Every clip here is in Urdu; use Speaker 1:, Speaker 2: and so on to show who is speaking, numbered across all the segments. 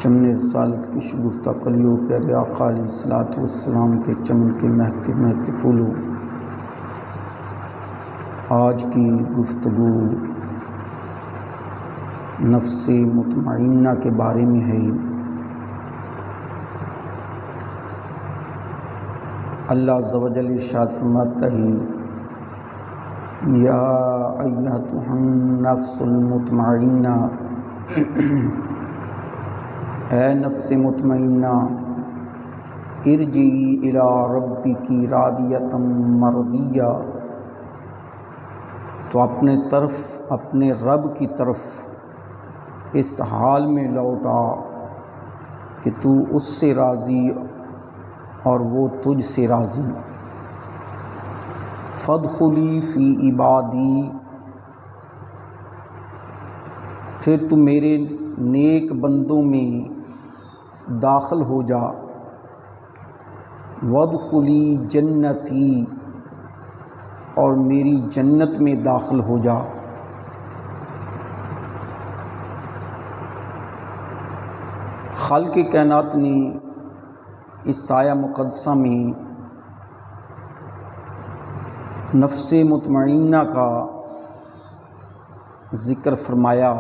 Speaker 1: چمن رسالت کی شگفتہ کلیوں پیارے آقا علیہ الصلوۃ والسلام کے چمن کے مہکتے مہکتے پھولوں، آج کی گفتگو نفس مطمئنہ کے بارے میں ہے۔ اللہ عز و جل ارشاد فرماتا ہے، یا ایھتھا النفس المطمئنہ، اے نفس مطمئنہ، ارجعی الی ربک راضیۃ مرضیہ، تو اپنے رب کی طرف اس حال میں لوٹ آ کہ تو اس سے راضی اور وہ تجھ سے راضی۔ فادخلی فی عبادی، پھر تو میرے نیک بندوں میں داخل ہو جا۔ وادخلی جنتی، اور میری جنت میں داخل ہو جا۔ خالق کائنات نے اس آیہ مقدسہ میں نفس مطمئنہ کا ذکر فرمایا۔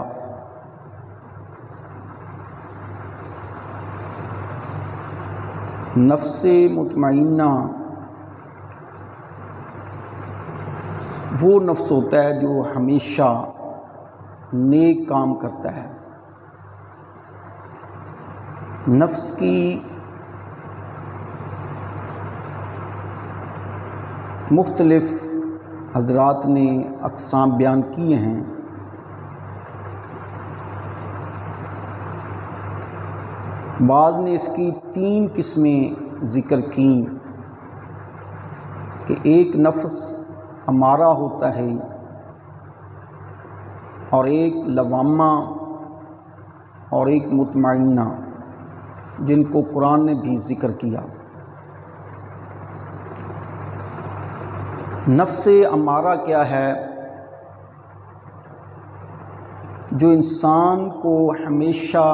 Speaker 1: نفس مطمئنہ وہ نفس ہوتا ہے جو ہمیشہ نیک کام کرتا ہے۔ نفس کی مختلف حضرات نے اقسام بیان کیے ہیں۔ بعض نے اس کی 3 قسمیں ذکر کیں کہ ایک نفس امارہ ہوتا ہے، اور ایک لوامہ، اور ایک مطمئنہ، جن کو قرآن نے بھی ذکر کیا۔ نفس امارہ کیا ہے؟ جو انسان کو ہمیشہ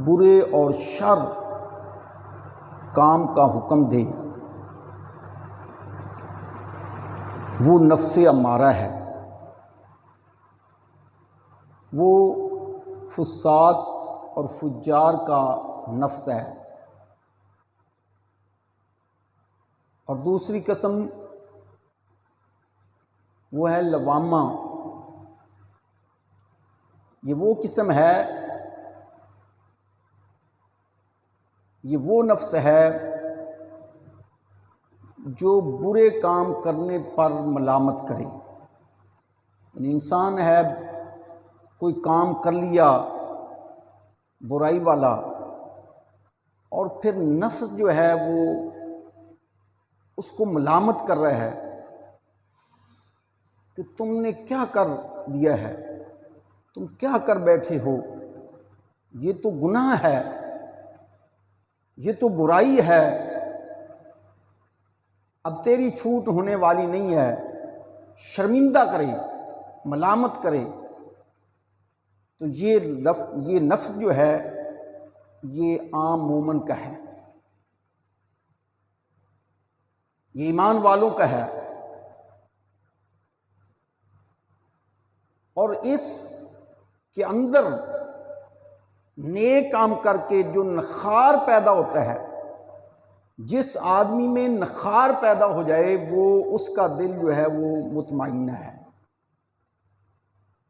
Speaker 1: برے اور شر کام کا حکم دے، وہ نفس امارہ ہے۔ وہ فساق اور فجار کا نفس ہے۔ اور دوسری قسم وہ ہے لوامہ۔ یہ وہ قسم ہے، یہ وہ نفس ہے جو برے کام کرنے پر ملامت کرے۔ یعنی انسان ہے، کوئی کام کر لیا برائی والا، اور پھر نفس جو ہے وہ اس کو ملامت کر رہا ہے کہ تم نے کیا کر دیا ہے، تم کیا کر بیٹھے ہو، یہ تو گناہ ہے، یہ تو برائی ہے، اب تیری چھوٹ ہونے والی نہیں ہے۔ شرمندہ کرے، ملامت کرے۔ تو یہ نفس جو ہے یہ عام مومن کا ہے، یہ ایمان والوں کا ہے۔ اور اس کے اندر نیک کام کر کے جو نخار پیدا ہوتا ہے، جس آدمی میں نخار پیدا ہو جائے، وہ اس کا دل جو ہے وہ مطمئنہ ہے۔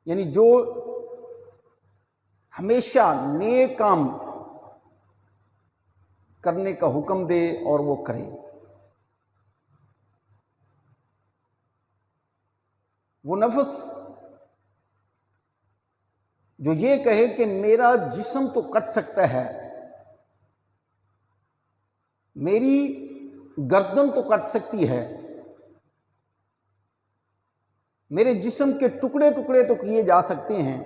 Speaker 1: یعنی جو ہمیشہ نیک کام کرنے کا حکم دے اور وہ کرے۔ وہ نفس جو یہ کہے کہ میرا جسم تو کٹ سکتا ہے، میری گردن تو کٹ سکتی ہے، میرے جسم کے ٹکڑے ٹکڑے تو کیے جا سکتے ہیں،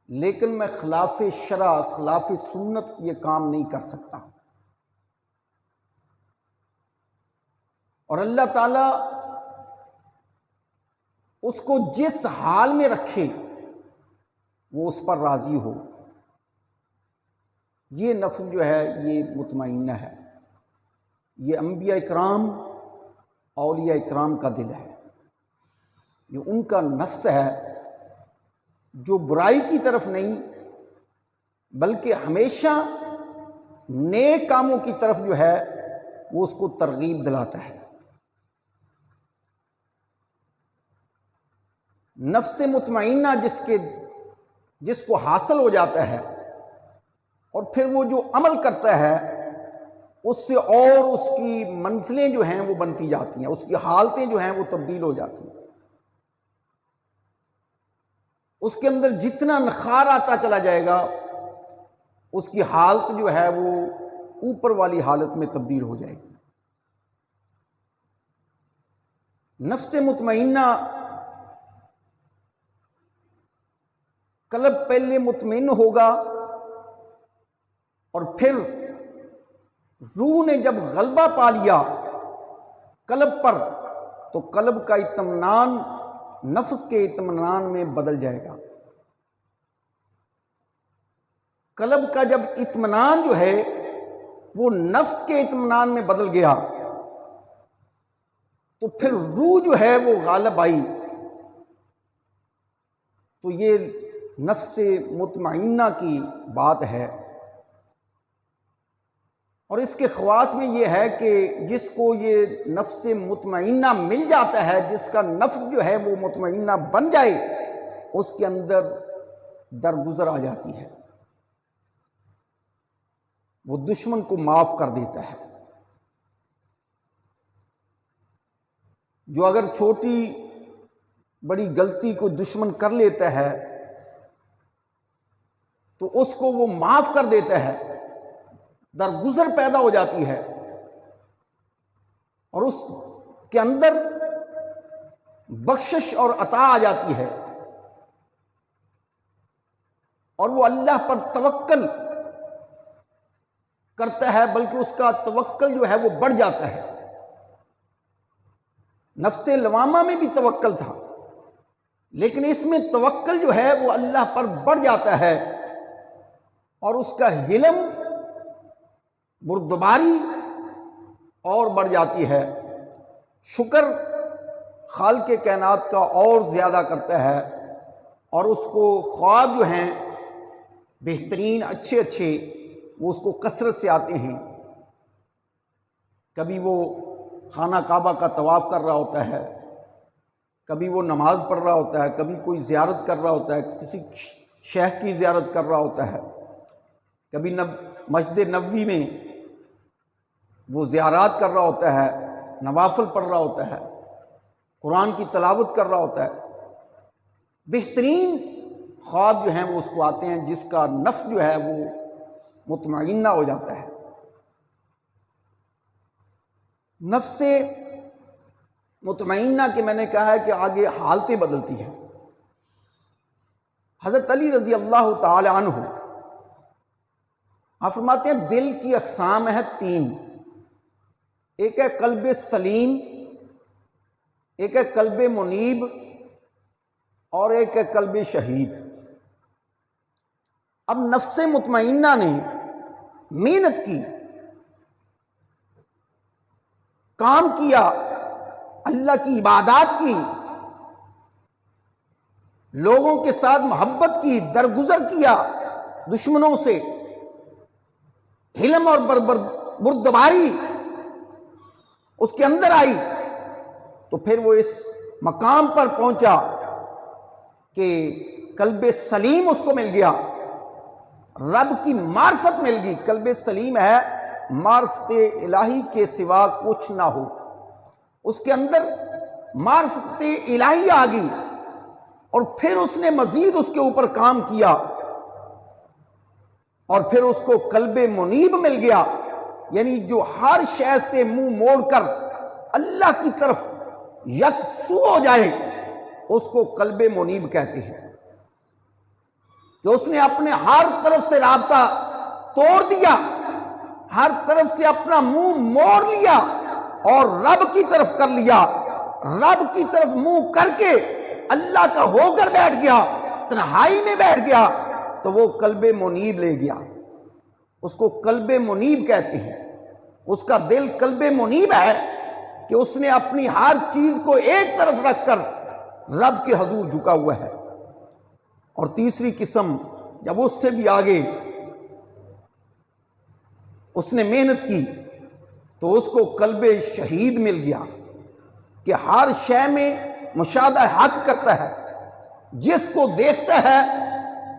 Speaker 1: لیکن میں خلاف شرع، خلاف سنت یہ کام نہیں کر سکتا۔ اور اللہ تعالیٰ اس کو جس حال میں رکھے وہ اس پر راضی ہو۔ یہ نفس جو ہے یہ مطمئنہ ہے، یہ انبیاء اکرام اولیاء اکرام کا دل ہے، یہ ان کا نفس ہے جو برائی کی طرف نہیں بلکہ ہمیشہ نیک کاموں کی طرف جو ہے وہ اس کو ترغیب دلاتا ہے۔ نفس مطمئنہ جس کو حاصل ہو جاتا ہے اور پھر وہ جو عمل کرتا ہے اس سے اور اس کی منزلیں جو ہیں وہ بنتی جاتی ہیں، اس کی حالتیں جو ہیں وہ تبدیل ہو جاتی ہیں، اس کے اندر جتنا نخار آتا چلا جائے گا اس کی حالت جو ہے وہ اوپر والی حالت میں تبدیل ہو جائے گی۔ نفس مطمئنہ قلب پہلے مطمئن ہوگا اور پھر روح نے جب غلبہ پا لیا قلب پر تو قلب کا اطمینان نفس کے اطمینان میں بدل جائے گا۔ قلب کا جب اطمینان جو ہے وہ نفس کے اطمینان میں بدل گیا تو پھر روح جو ہے وہ غالب آئی، تو یہ نفس مطمئنہ کی بات ہے۔ اور اس کے خواص میں یہ ہے کہ جس کو یہ نفس مطمئنہ مل جاتا ہے، جس کا نفس جو ہے وہ مطمئنہ بن جائے، اس کے اندر درگزر آ جاتی ہے، وہ دشمن کو معاف کر دیتا ہے۔ جو اگر چھوٹی بڑی غلطی کو دشمن کر لیتا ہے تو اس کو وہ معاف کر دیتا ہے، درگزر پیدا ہو جاتی ہے اور اس کے اندر بخشش اور عطا آ جاتی ہے، اور وہ اللہ پر توکل کرتا ہے، بلکہ اس کا توکل جو ہے وہ بڑھ جاتا ہے۔ نفس لوامہ میں بھی توکل تھا، لیکن اس میں توکل جو ہے وہ اللہ پر بڑھ جاتا ہے اور اس کا حلم بردباری اور بڑھ جاتی ہے، شکر خالق کائنات کا اور زیادہ کرتا ہے، اور اس کو خواب جو ہیں بہترین اچھے وہ اس کو کثرت سے آتے ہیں۔ کبھی وہ خانہ کعبہ کا طواف کر رہا ہوتا ہے، کبھی وہ نماز پڑھ رہا ہوتا ہے، کبھی کوئی زیارت کر رہا ہوتا ہے، کسی شیخ کی زیارت کر رہا ہوتا ہے، کبھی مسجد نبوی میں وہ زیارات کر رہا ہوتا ہے، نوافل پڑھ رہا ہوتا ہے، قرآن کی تلاوت کر رہا ہوتا ہے۔ بہترین خواب جو ہیں وہ اس کو آتے ہیں جس کا نفس جو ہے وہ مطمئنہ ہو جاتا ہے۔ نفس مطمئنہ کہ میں نے کہا ہے کہ آگے حالتیں بدلتی ہیں۔ حضرت علی رضی اللہ تعالی عنہ آپ فرماتے ہیں دل کی اقسام ہے 3، ایک ہے قلب سلیم، ایک ہے قلب منیب، اور ایک ہے قلب شہید۔ اب نفس مطمئنہ نے محنت کی، کام کیا، اللہ کی عبادات کی، لوگوں کے ساتھ محبت کی، درگزر کیا دشمنوں سے، حلم اور بردباری اس کے اندر آئی، تو پھر وہ اس مقام پر پہنچا کہ قلب سلیم اس کو مل گیا، رب کی معرفت مل گئی۔ قلب سلیم ہے معرفت الہی کے سوا کچھ نہ ہو، اس کے اندر معرفت الہی آ گئی، اور پھر اس نے مزید اس کے اوپر کام کیا، اور پھر اس کو قلب منیب مل گیا، یعنی جو ہر شے سے منہ موڑ کر اللہ کی طرف یکسو ہو جائے اس کو قلب منیب کہتے ہیں، کہ اس نے اپنے ہر طرف سے رابطہ توڑ دیا، ہر طرف سے اپنا منہ موڑ لیا اور رب کی طرف کر لیا، رب کی طرف منہ کر کے اللہ کا ہو کر بیٹھ گیا، تنہائی میں بیٹھ گیا، تو وہ قلب منیب لے گیا۔ اس کو قلب منیب کہتے ہیں. اس کا دل قلب منیب ہے کہ اس نے اپنی ہر چیز کو ایک طرف رکھ کر رب کے حضور جھکا ہوا ہے. اور تیسری قسم جب اس سے بھی آگے اس نے محنت کی تو اس کو قلب شہید مل گیا کہ ہر شے میں مشاہدہ حق کرتا ہے. جس کو دیکھتا ہے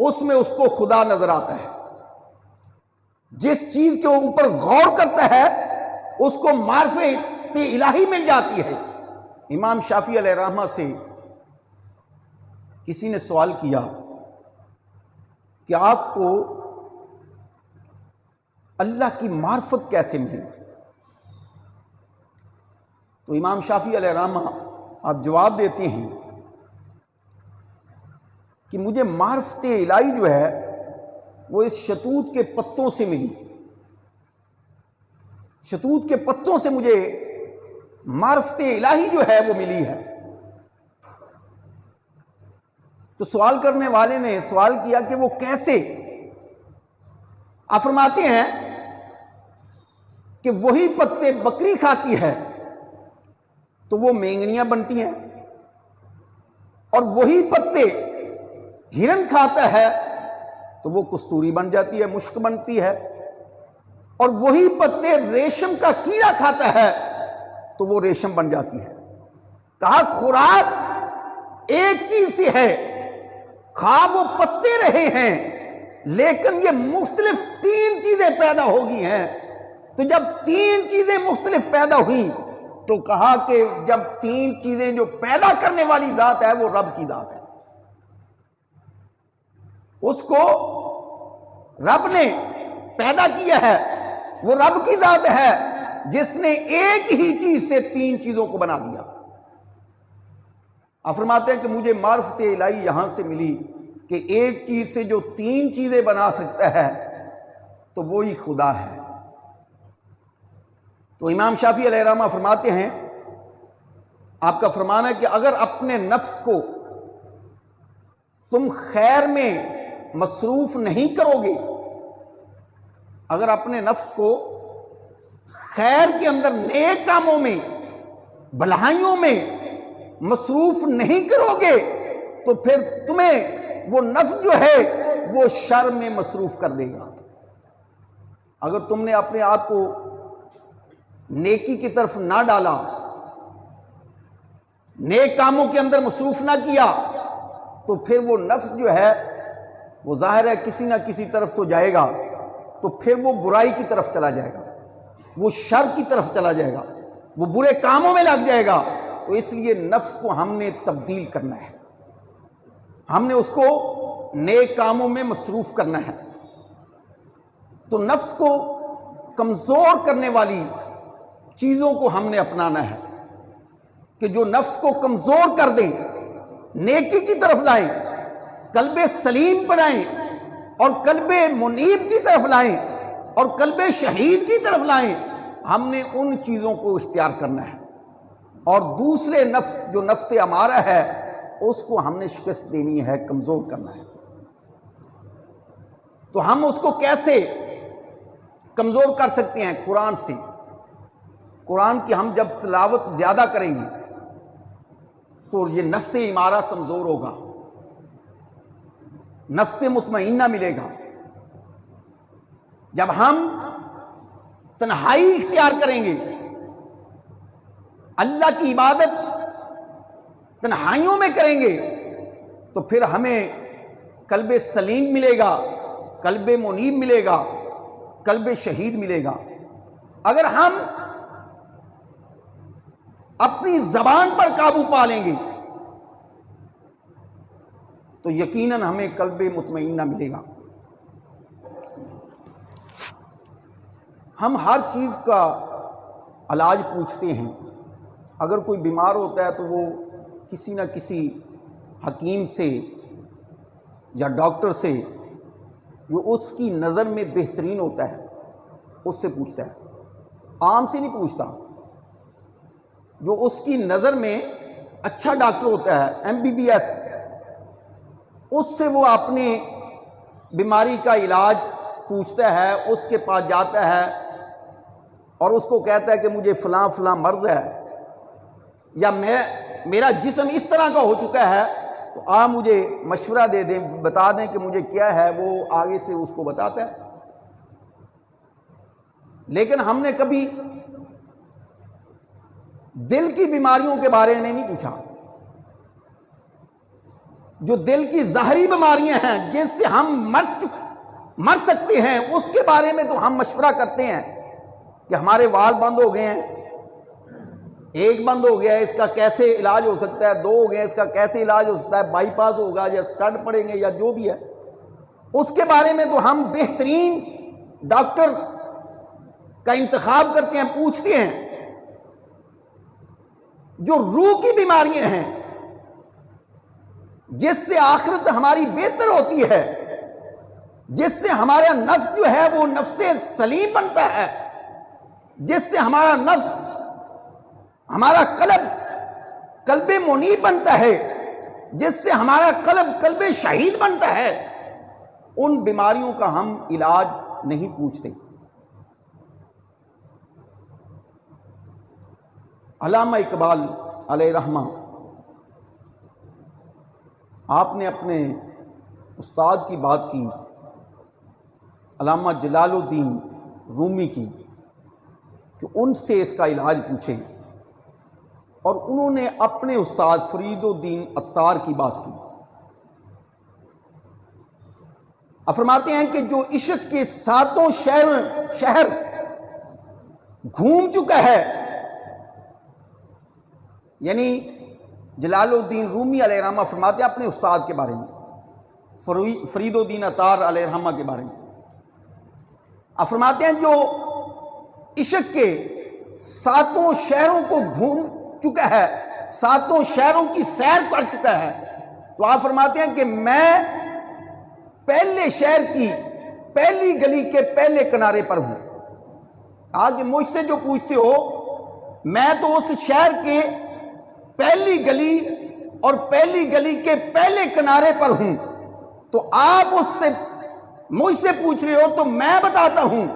Speaker 1: اس میں اس کو خدا نظر آتا ہے. جس چیز کے اوپر غور کرتا ہے اس کو معرفت الہی مل جاتی ہے. امام شافعی علیہ الرحمہ سے کسی نے سوال کیا کہ آپ کو اللہ کی معرفت کیسے ملی؟ تو امام شافعی علیہ الرحمہ آپ جواب دیتے ہیں کہ مجھے معرفت الہی جو ہے وہ اس شتوت کے پتوں سے ملی. شتوت کے پتوں سے مجھے معرفت الہی جو ہے وہ ملی ہے. تو سوال کرنے والے نے سوال کیا کہ وہ کیسے؟ آپ فرماتے ہیں کہ وہی پتے بکری کھاتی ہے تو وہ مینگنیاں بنتی ہیں، اور وہی پتے ہرن کھاتا ہے تو وہ کستوری بن جاتی ہے، مشک بنتی ہے، اور وہی پتے ریشم کا کیڑا کھاتا ہے تو وہ ریشم بن جاتی ہے. کہا خوراک ایک چیز سے ہے، کھا وہ پتے رہے ہیں لیکن یہ مختلف تین چیزیں پیدا ہو گئی ہیں. تو جب تین چیزیں مختلف پیدا ہوئیں تو کہا کہ جب تین چیزیں جو پیدا کرنے والی ذات ہے وہ رب کی ذات ہے. اس کو رب نے پیدا کیا ہے، وہ رب کی ذات ہے جس نے ایک ہی چیز سے تین چیزوں کو بنا دیا. آپ فرماتے ہیں کہ مجھے معرفت الہی یہاں سے ملی کہ ایک چیز سے جو تین چیزیں بنا سکتا ہے تو وہی خدا ہے. تو امام شافعی علیہ الرحمہ فرماتے ہیں، آپ کا فرمان ہے کہ اگر اپنے نفس کو تم خیر میں مصروف نہیں کرو گے، اگر اپنے نفس کو خیر کے اندر نیک کاموں میں بھلائیوں میں مصروف نہیں کرو گے تو پھر تمہیں وہ نفس جو ہے وہ شر میں مصروف کر دے گا. اگر تم نے اپنے آپ کو نیکی کی طرف نہ ڈالا، نیک کاموں کے اندر مصروف نہ کیا، تو پھر وہ نفس جو ہے وہ ظاہر ہے کسی نہ کسی طرف تو جائے گا، تو پھر وہ برائی کی طرف چلا جائے گا، وہ شر کی طرف چلا جائے گا، وہ برے کاموں میں لگ جائے گا. تو اس لیے نفس کو ہم نے تبدیل کرنا ہے، ہم نے اس کو نیک کاموں میں مصروف کرنا ہے. تو نفس کو کمزور کرنے والی چیزوں کو ہم نے اپنانا ہے کہ جو نفس کو کمزور کر دیں، نیکی کی طرف لائیں، قلب سلیم بنائیں اور قلب منیب کی طرف لائیں اور قلب شہید کی طرف لائیں. ہم نے ان چیزوں کو اختیار کرنا ہے. اور دوسرے نفس جو نفس امارہ ہے اس کو ہم نے شکست دینی ہے، کمزور کرنا ہے. تو ہم اس کو کیسے کمزور کر سکتے ہیں؟ قرآن سے. قرآن کی ہم جب تلاوت زیادہ کریں گے تو یہ نفس امارہ کمزور ہوگا، نفس مطمئنہ ملے گا. جب ہم تنہائی اختیار کریں گے، اللہ کی عبادت تنہائیوں میں کریں گے، تو پھر ہمیں قلب سلیم ملے گا، قلب منیب ملے گا، قلب شہید ملے گا. اگر ہم اپنی زبان پر قابو پا لیں گے تو یقیناً ہمیں قلب مطمئنہ ملے گا. ہم ہر چیز کا علاج پوچھتے ہیں. اگر کوئی بیمار ہوتا ہے تو وہ کسی نہ کسی حکیم سے یا ڈاکٹر سے جو اس کی نظر میں بہترین ہوتا ہے اس سے پوچھتا ہے، عام سے نہیں پوچھتا. جو اس کی نظر میں اچھا ڈاکٹر ہوتا ہے، MBBS، اس سے وہ اپنی بیماری کا علاج پوچھتا ہے، اس کے پاس جاتا ہے اور اس کو کہتا ہے کہ مجھے فلاں فلاں مرض ہے یا میرا جسم اس طرح کا ہو چکا ہے، تو آپ مجھے مشورہ دے دیں، بتا دیں کہ مجھے کیا ہے، وہ آگے سے اس کو بتاتا ہے۔ لیکن ہم نے کبھی دل کی بیماریوں کے بارے میں نہیں پوچھا، جو دل کی ظاہری بیماریاں ہیں جن سے ہم مر سکتے ہیں، اس کے بارے میں تو ہم مشورہ کرتے ہیں کہ ہمارے وال بند ہو گئے ہیں، ایک بند ہو گیا ہے، اس کا کیسے علاج ہو سکتا ہے، دو ہو گئے ہیں، اس کا کیسے علاج ہو سکتا ہے، بائی پاس ہوگا یا سٹنٹ پڑیں گے یا جو بھی ہے، اس کے بارے میں تو ہم بہترین ڈاکٹر کا انتخاب کرتے ہیں، پوچھتے ہیں۔ جو روح کی بیماریاں ہیں جس سے آخرت ہماری بہتر ہوتی ہے، جس سے ہمارا نفس جو ہے وہ نفس سلیم بنتا ہے، جس سے ہمارا نفس، ہمارا قلب منیب بنتا ہے، جس سے ہمارا قلب شہید بنتا ہے، ان بیماریوں کا ہم علاج نہیں پوچھتے۔ علامہ اقبال علیہ رحمہ، آپ نے اپنے استاد کی بات کی، علامہ جلال الدین رومی کی، کہ ان سے اس کا علاج پوچھیں، اور انہوں نے اپنے استاد فرید الدین عطار کی بات کی۔ فرماتے ہیں کہ جو عشق کے ساتوں شہر گھوم چکا ہے، یعنی جلال الدین رومی علیہ رحمہ فرماتے ہیں اپنے استاد کے بارے میں، فرید الدین عطار علیہ رحمہ کے بارے میں، فرماتے ہیں جو عشق کے ساتوں شہروں کو گھوم چکا ہے، ساتوں شہروں کی سیر کر چکا ہے، تو آپ فرماتے ہیں کہ میں پہلے شہر کی پہلی گلی کے پہلے کنارے پر ہوں۔ آج مجھ سے جو پوچھتے ہو، میں تو اس شہر کے پہلی گلی اور پہلی گلی کے پہلے کنارے پر ہوں، تو آپ مجھ سے پوچھ رہے ہو تو میں بتاتا ہوں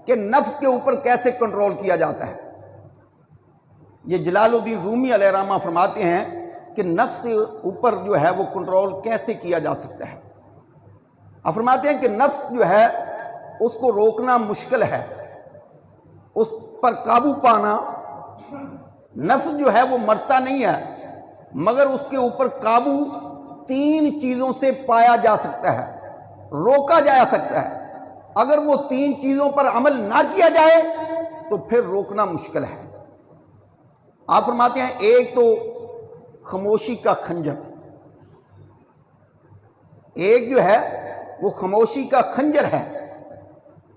Speaker 1: کہ نفس کے اوپر کیسے کنٹرول کیا جاتا ہے۔ یہ جلال الدین رومی علیہ رحمہ فرماتے ہیں کہ نفس سے اوپر جو ہے وہ کنٹرول کیسے کیا جا سکتا ہے۔ فرماتے ہیں کہ نفس جو ہے اس کو روکنا مشکل ہے، اس پر قابو پانا، نفس جو ہے وہ مرتا نہیں ہے، مگر اس کے اوپر قابو تین چیزوں سے پایا جا سکتا ہے، روکا جا سکتا ہے۔ اگر وہ تین چیزوں پر عمل نہ کیا جائے تو پھر روکنا مشکل ہے۔ آپ فرماتے ہیں ایک تو خاموشی کا خنجر، ایک جو ہے وہ خاموشی کا خنجر ہے،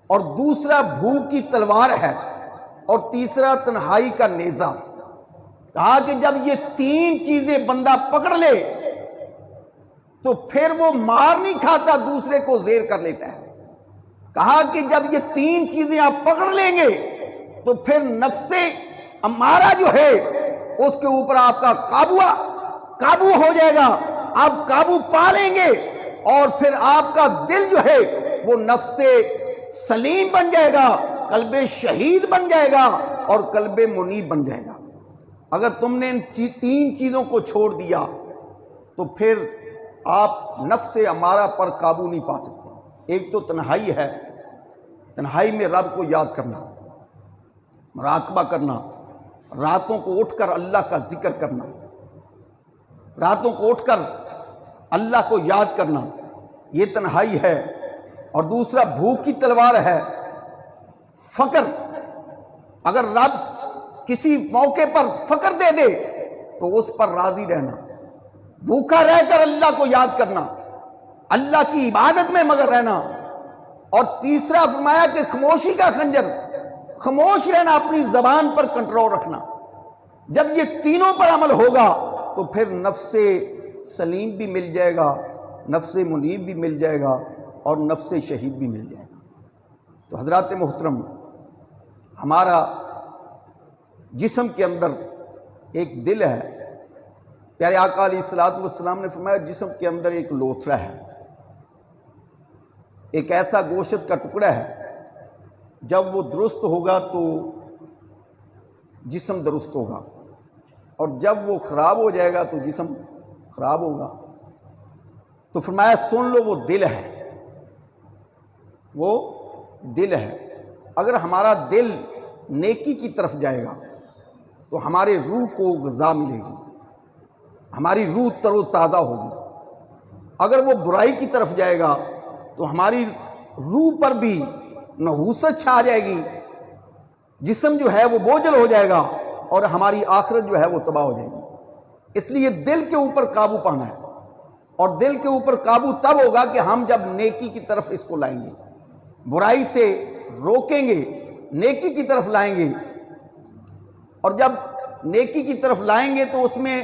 Speaker 1: اور دوسرا بھوک کی تلوار ہے، اور تیسرا تنہائی کا نیزہ۔ کہا کہ جب یہ تین چیزیں بندہ پکڑ لے تو پھر وہ مار نہیں کھاتا، دوسرے کو زیر کر لیتا ہے۔ کہا کہ جب یہ تین چیزیں آپ پکڑ لیں گے تو پھر نفس امارہ جو ہے اس کے اوپر آپ کا قابو ہو جائے گا، آپ قابو پا لیں گے، اور پھر آپ کا دل جو ہے وہ نفس سلیم بن جائے گا، قلب شہید بن جائے گا، اور قلب منیب بن جائے گا۔ اگر تم نے ان تین چیزوں کو چھوڑ دیا تو پھر آپ نفس امارہ پر قابو نہیں پا سکتے۔ ایک تو تنہائی ہے، تنہائی میں رب کو یاد کرنا، مراقبہ کرنا، راتوں کو اٹھ کر اللہ کا ذکر کرنا، راتوں کو اٹھ کر اللہ کو یاد کرنا، یہ تنہائی ہے۔ اور دوسرا بھوک کی تلوار ہے، فقر۔ اگر رب کسی موقع پر فقر دے دے تو اس پر راضی رہنا، بھوکا رہ کر اللہ کو یاد کرنا، اللہ کی عبادت میں مگر رہنا۔ اور تیسرا فرمایا کہ خاموشی کا خنجر، خاموش رہنا، اپنی زبان پر کنٹرول رکھنا۔ جب یہ تینوں پر عمل ہوگا تو پھر نفس سلیم بھی مل جائے گا، نفس منیب بھی مل جائے گا، اور نفس شہید بھی مل جائے گا۔ تو حضرات محترم، ہمارا جسم کے اندر ایک دل ہے، پیارے آقا علیہ الصلوۃ والسلام نے فرمایا جسم کے اندر ایک لوتھڑا ہے، ایک ایسا گوشت کا ٹکڑا ہے، جب وہ درست ہوگا تو جسم درست ہوگا، اور جب وہ خراب ہو جائے گا تو جسم خراب ہوگا۔ تو فرمایا سن لو، وہ دل ہے، وہ دل ہے۔ اگر ہمارا دل نیکی کی طرف جائے گا تو ہمارے روح کو غذا ملے گی، ہماری روح تر و تازہ ہوگی۔ اگر وہ برائی کی طرف جائے گا تو ہماری روح پر بھی نحوست چھا جائے گی، جسم جو ہے وہ بوجھل ہو جائے گا، اور ہماری آخرت جو ہے وہ تباہ ہو جائے گی۔ اس لیے دل کے اوپر قابو پانا ہے، اور دل کے اوپر قابو تب ہوگا کہ ہم جب نیکی کی طرف اس کو لائیں گے، برائی سے روکیں گے، نیکی کی طرف لائیں گے۔ اور جب نیکی کی طرف لائیں گے تو اس میں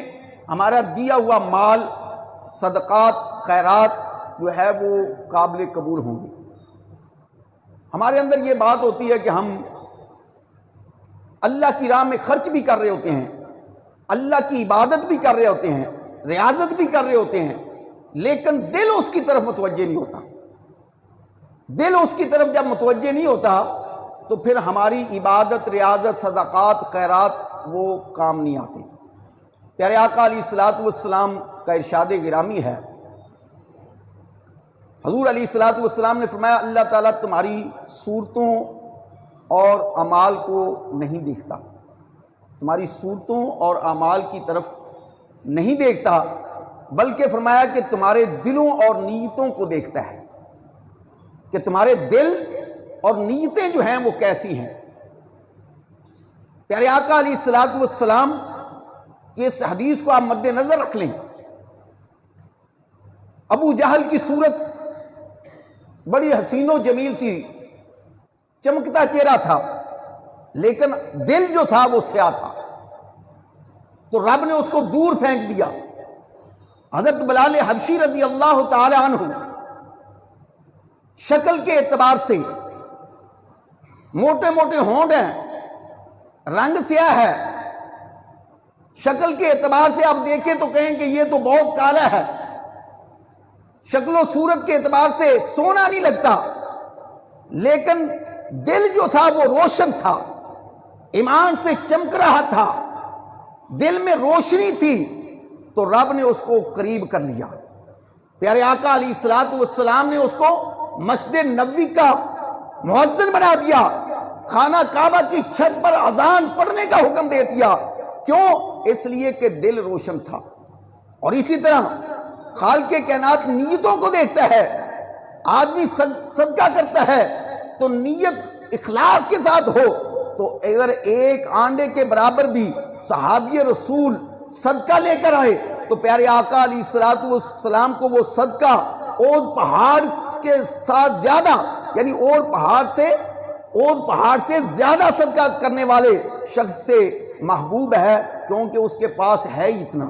Speaker 1: ہمارا دیا ہوا مال، صدقات، خیرات جو ہے وہ قابل قبول ہوں گے۔ ہمارے اندر یہ بات ہوتی ہے کہ ہم اللہ کی راہ میں خرچ بھی کر رہے ہوتے ہیں، اللہ کی عبادت بھی کر رہے ہوتے ہیں، ریاضت بھی کر رہے ہوتے ہیں، لیکن دل اس کی طرف متوجہ نہیں ہوتا۔ دل اس کی طرف جب متوجہ نہیں ہوتا تو پھر ہماری عبادت، ریاضت، صدقات، خیرات وہ کام نہیں آتے۔ پیارے آقا علیہ الصلوۃ والسلام کا ارشاد گرامی ہے، حضور علیہ الصلوۃ والسلام نے فرمایا اللہ تعالیٰ تمہاری صورتوں اور اعمال کو نہیں دیکھتا، تمہاری صورتوں اور اعمال کی طرف نہیں دیکھتا، بلکہ فرمایا کہ تمہارے دلوں اور نیتوں کو دیکھتا ہے، کہ تمہارے دل اور نیتیں جو ہیں وہ کیسی ہیں۔ پیارے آقا علیہ الصلوۃ والسلام کی اس حدیث کو آپ مد نظر رکھ لیں۔ ابو جہل کی صورت بڑی حسین و جمیل تھی، چمکتا چہرہ تھا، لیکن دل جو تھا وہ سیاہ تھا، تو رب نے اس کو دور پھینک دیا۔ حضرت بلال حبشی رضی اللہ تعالی عنہ شکل کے اعتبار سے موٹے موٹے ہونٹ ہیں، رنگ سیاہ ہے، شکل کے اعتبار سے آپ دیکھیں تو کہیں کہ یہ تو بہت کالا ہے، شکل و صورت کے اعتبار سے سونا نہیں لگتا، لیکن دل جو تھا وہ روشن تھا، ایمان سے چمک رہا تھا، دل میں روشنی تھی، تو رب نے اس کو قریب کر لیا۔ پیارے آقا علیہ الصلوۃ والسلام نے اس کو مسجد نبوی کا مؤذن بنا دیا، خانہ کعبہ کی چھت پر اذان پڑھنے کا حکم دے دیا۔ کیوں؟ اس لیے کہ دل روشن تھا۔ اور اسی طرح خالق کائنات نیتوں کو دیکھتا ہے۔ آدمی صدقہ کرتا ہے تو نیت اخلاص کے ساتھ ہو، تو اگر ایک آنڈے کے برابر بھی صحابی رسول صدقہ لے کر آئے تو پیارے آقا علیہ الصلوۃ والسلام کو وہ صدقہ اود پہاڑ کے ساتھ زیادہ، یعنی اود پہاڑ سے زیادہ صدقہ کرنے والے شخص سے محبوب ہے، کیونکہ اس کے پاس ہے اتنا،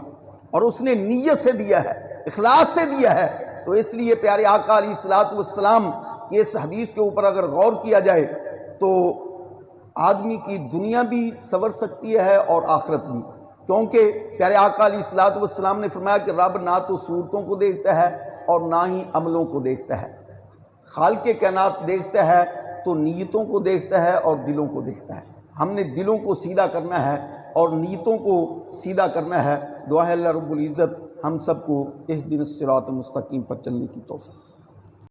Speaker 1: اور اس نے نیت سے دیا ہے، اخلاص سے دیا ہے۔ تو اس لیے پیارے آقا علیہ الصلوۃ والسلام کی اس حدیث کے اوپر اگر غور کیا جائے تو آدمی کی دنیا بھی سنور سکتی ہے اور آخرت بھی، کیونکہ پیارے آقا علیہ الصلوۃ والسلام نے فرمایا کہ رب نہ تو صورتوں کو دیکھتا ہے اور نہ ہی عملوں کو دیکھتا ہے۔ خالق کائنات دیکھتا ہے تو نیتوں کو دیکھتا ہے اور دلوں کو دیکھتا ہے۔ ہم نے دلوں کو سیدھا کرنا ہے اور نیتوں کو سیدھا کرنا ہے۔ دعا ہے اللہ رب العزت ہم سب کو اہدنا الصراط المستقیم پر چلنے کی توفیق۔